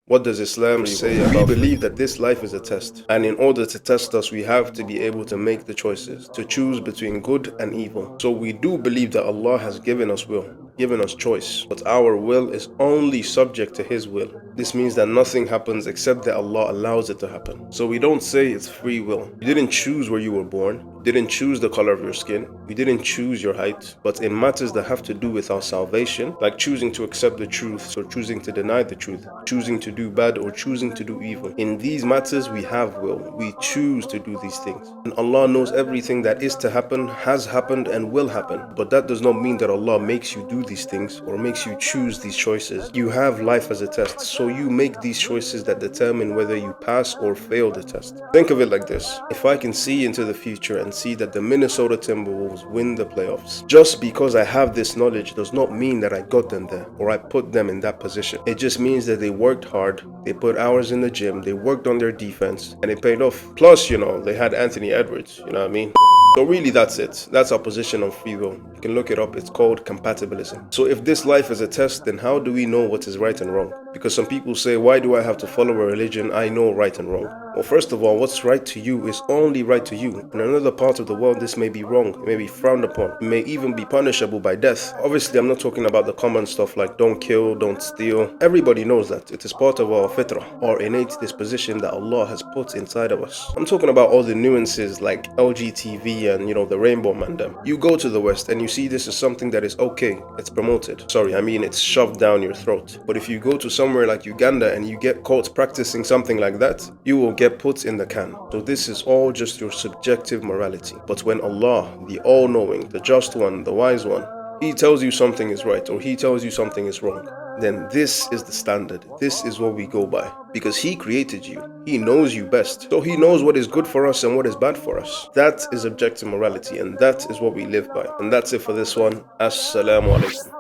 What does Islam say about? We believe that this life is a test, and in order to test us, we have to be able to make the choices, to choose between good and evil. So we do believe that Allah has given us will, given us choice, but our will is only subject to His will. This means that nothing happens except that Allah allows it to happen. So we don't say it's free will. You didn't choose where you were born. You didn't choose the color of your skin. You didn't choose your height. But in matters that have to do with our salvation, like choosing to accept the truth or choosing to deny the truth, choosing to do bad or choosing to do evil, in these matters we have will. We choose to do these things. And Allah knows everything that is to happen, has happened, and will happen. But that does not mean that Allah makes you do these things or makes you choose these choices. You have life as a test, so you make these choices that determine whether you pass or fail the test. Think of it like this. If I can see into the future and see that the Minnesota Timberwolves win the playoffs, just because I have this knowledge does not mean that I got them there or I put them in that position. It just means that they worked hard, they put hours in the gym, they worked on their defense, and it paid off. Plus, they had Anthony Edwards, you know what I mean? So really that's it. That's our position on free will. You can look it up. It's called compatibilism. So if this life is a test, then how do we know what is right and wrong? Because some people say, why do I have to follow a religion I know right and wrong? Well, first of all, what's right to you is only right to you. In another part of the world, this may be wrong. It may be frowned upon. It may even be punishable by death. Obviously, I'm not talking about the common stuff like don't kill, don't steal. Everybody knows that. It is part of our fitrah, our innate disposition that Allah has put inside of us. I'm talking about all the nuances like LGTV and, the rainbow man them. You go to the West and you see this as something that is okay. It's promoted. Sorry, I mean it's shoved down your throat. But if you go to somewhere like Uganda and you get caught practicing something like that, you will get put in the can. So this is all just your subjective morality. But when Allah, the all-knowing, the just one, the wise one, He tells you something is right or He tells you something is wrong, then this is the standard. This is what we go by. Because He created you. He knows you best. So He knows what is good for us and what is bad for us. That is objective morality, and that is what we live by. And that's it for this one. Assalamu alaikum.